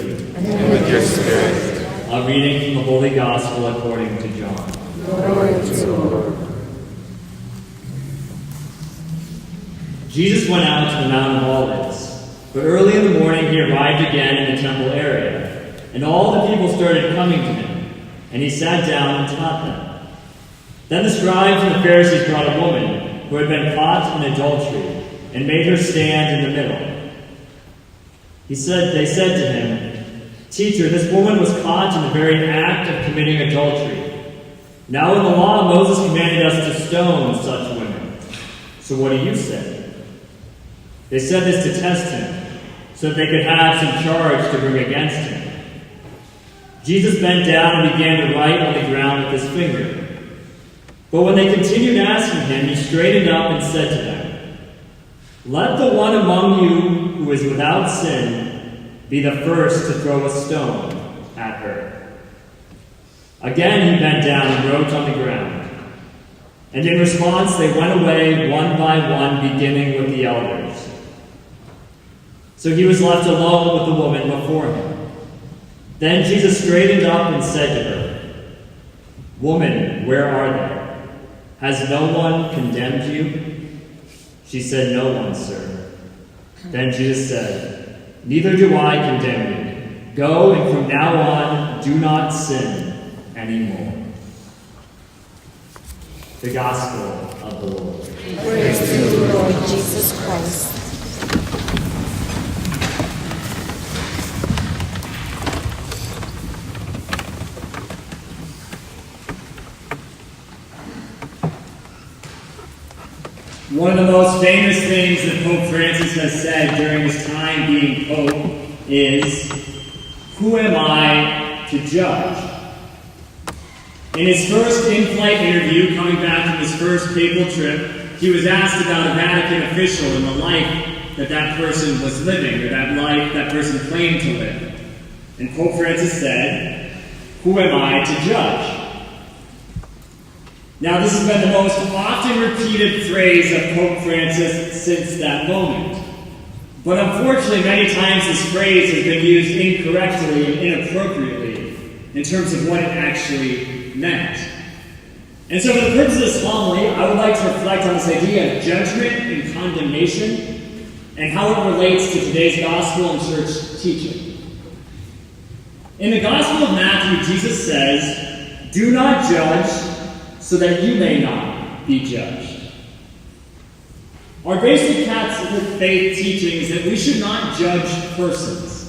with you. And with your spirit. A reading from the Holy Gospel according to John. Glory to you, Lord. Jesus went out to the Mount of Olives, but early in the morning he arrived again in the temple area, and all the people started coming to him, and he sat down and taught them. Then the scribes and the Pharisees brought a woman who had been caught in adultery, and made her stand in the middle. They said to him, "Teacher, this woman was caught in the very act of committing adultery. Now in the law, Moses commanded us to stone such women. So what do you say?" They said this to test him, so that they could have some charge to bring against him. Jesus bent down and began to write on the ground with his finger. But when they continued asking him, he straightened up and said to them, "Let the one among you who is without sin be the first to throw a stone at her." Again he bent down and wrote on the ground. And in response they went away one by one, beginning with the elders. So he was left alone with the woman before him. Then Jesus straightened up and said to her, "Woman, where are they? Has no one condemned you?" She said, "No one, sir." Then Jesus said, "Neither do I condemn you. Go, and from now on, do not sin anymore." The Gospel of the Lord. Praise to you, Lord Jesus Christ. One of the most famous things that Pope Francis has said during his time being Pope is, "Who am I to judge?" In his first in-flight interview, coming back from his first papal trip, he was asked about a Vatican official and the life that person was living, or that life that person claimed to live. And Pope Francis said, "Who am I to judge?" Now, this has been the most often repeated phrase of Pope Francis since that moment. But unfortunately, many times this phrase has been used incorrectly and inappropriately in terms of what it actually meant. And so for the purpose of this homily, I would like to reflect on this idea of judgment and condemnation and how it relates to today's gospel and church teaching. In the Gospel of Matthew, Jesus says, "Do not judge, so that you may not be judged." Our basic Catholic faith teaching is that we should not judge persons,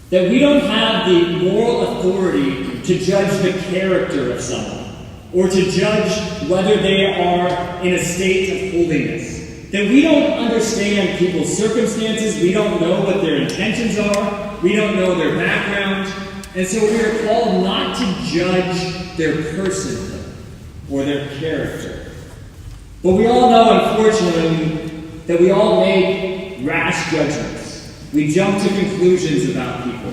that we don't have the moral authority to judge the character of someone, or to judge whether they are in a state of holiness, that we don't understand people's circumstances, we don't know what their intentions are, we don't know their background, and so we are called not to judge their personhood or their character. But we all know, unfortunately, that we all make rash judgments. We jump to conclusions about people.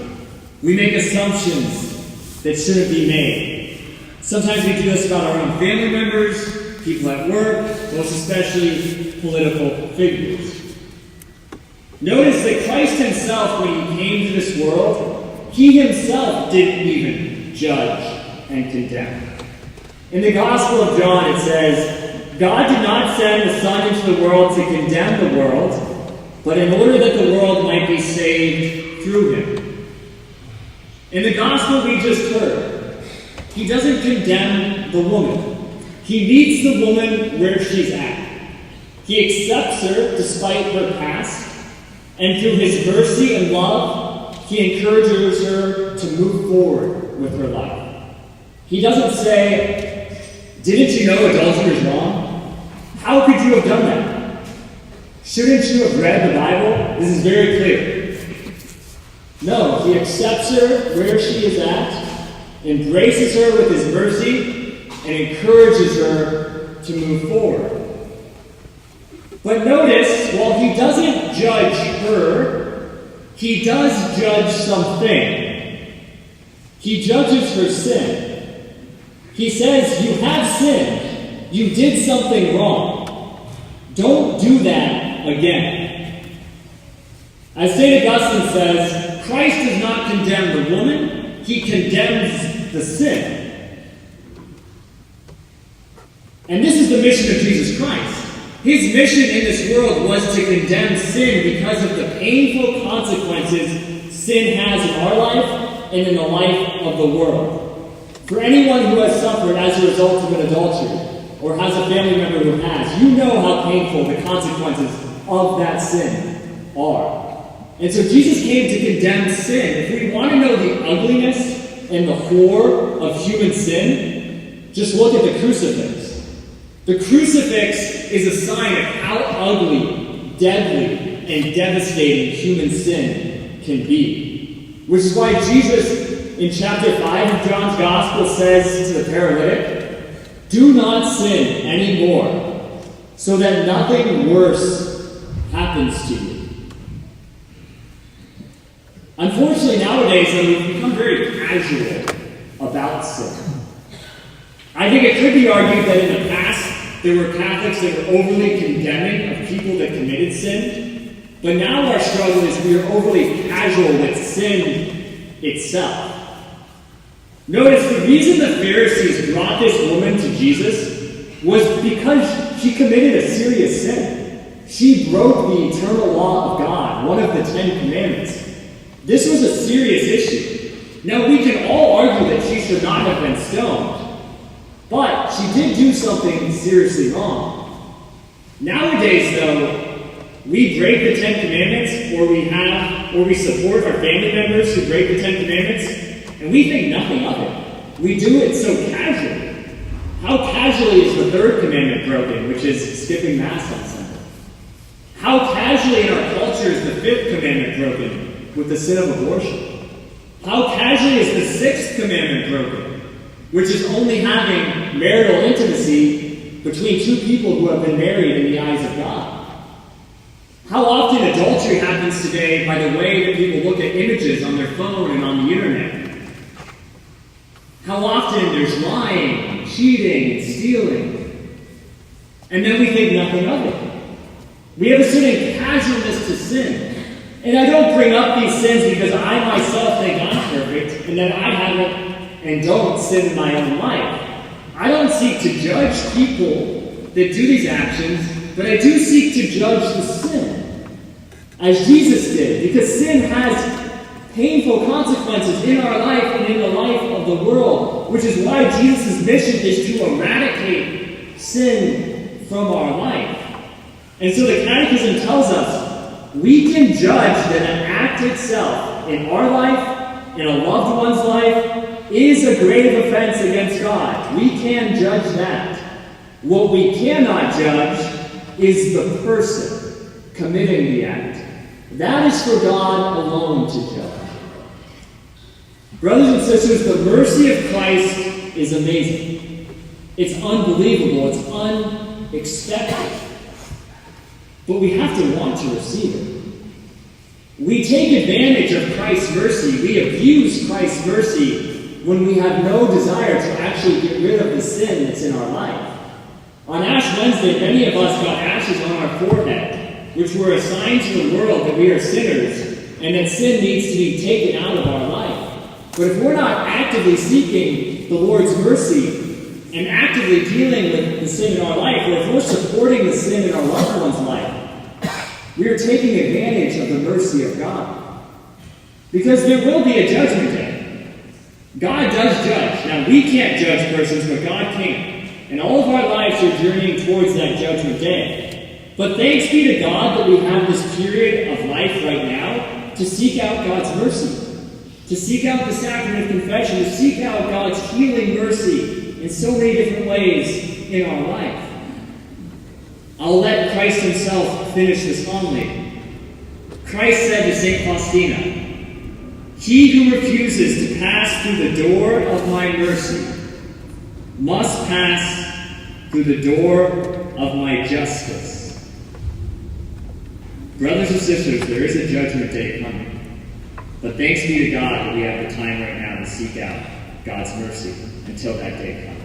We make assumptions that shouldn't be made. Sometimes we do this about our own family members, people at work, most especially political figures. Notice that Christ himself, when he came to this world, he himself didn't even judge and condemn. In the Gospel of John, it says, "God did not send the Son into the world to condemn the world, but in order that the world might be saved through him." In the Gospel we just heard, he doesn't condemn the woman. He meets the woman where she's at. He accepts her despite her past, and through his mercy and love, he encourages her to move forward with her life. He doesn't say, "Didn't you know adultery is wrong? How could you have done that? Shouldn't you have read the Bible? This is very clear." No, he accepts her where she is at, embraces her with his mercy, and encourages her to move forward. But notice, while he doesn't judge her, he does judge something. He judges her sin. He says, "You have sinned. You did something wrong. Don't do that again." As St. Augustine says, Christ does not condemn the woman, he condemns the sin. And this is the mission of Jesus Christ. His mission in this world was to condemn sin because of the painful consequences sin has in our life and in the life of the world. For anyone who has suffered as a result of an adultery, or has a family member who has, you know how painful the consequences of that sin are. And so Jesus came to condemn sin. If we want to know the ugliness and the horror of human sin, just look at the crucifix. The crucifix is a sign of how ugly, deadly, and devastating human sin can be. Which is why Jesus, in chapter 5 of John's Gospel, says to the paralytic, "Do not sin anymore, so that nothing worse happens to you." Unfortunately, nowadays, we've become very casual about sin. I think it could be argued that in the past, there were Catholics that were overly condemning of people that committed sin, but now our struggle is we are overly casual with sin itself. Notice the reason the Pharisees brought this woman to Jesus was because she committed a serious sin. She broke the eternal law of God, one of the 10 Commandments. This was a serious issue. Now, we can all argue that she should not have been stoned, but she did do something seriously wrong. Nowadays, though, we break the 10 Commandments, or we support our family members who break the 10 Commandments, and we think nothing of it. We do it so casually. How casually is the 3rd commandment broken, which is skipping Mass on Sunday? How casually in our culture is the 5th commandment broken, with the sin of abortion? How casually is the 6th commandment broken, which is only having marital intimacy between two people who have been married in the eyes of God? How often adultery happens today by the way that people look at images on their phone and on the internet? How often there's lying, cheating, and stealing, and then we think nothing of it. We have a certain casualness to sin. And I don't bring up these sins because I myself think I'm perfect and that I haven't and don't sin in my own life. I don't seek to judge people that do these actions, but I do seek to judge the sin, as Jesus did, because sin has painful consequences in our life and in the life of the world, which is why Jesus' mission is to eradicate sin from our life. And so the Catechism tells us we can judge that an act itself in our life, in a loved one's life, is a grave offense against God. We can judge that. What we cannot judge is the person committing the act. That is for God alone to judge. Brothers and sisters, the mercy of Christ is amazing. It's unbelievable. It's unexpected. But we have to want to receive it. We take advantage of Christ's mercy. We abuse Christ's mercy when we have no desire to actually get rid of the sin that's in our life. On Ash Wednesday, many of us got ashes on our forehead, which were a sign to the world that we are sinners and that sin needs to be taken out of our life. But if we're not actively seeking the Lord's mercy and actively dealing with the sin in our life, or if we're supporting the sin in our loved one's life, we are taking advantage of the mercy of God. Because there will be a judgment day. God does judge. Now, we can't judge persons, but God can. And all of our lives are journeying towards that judgment day. But thanks be to God that we have this period of life right now to seek out God's mercy. To seek out the sacrament of confession. To seek out God's healing mercy in so many different ways in our life. I'll let Christ himself finish this homily. Christ said to St. Faustina, "He who refuses to pass through the door of my mercy must pass through the door of my justice." Brothers and sisters, there is a judgment day coming. But thanks be to God that we have the time right now to seek out God's mercy until that day comes.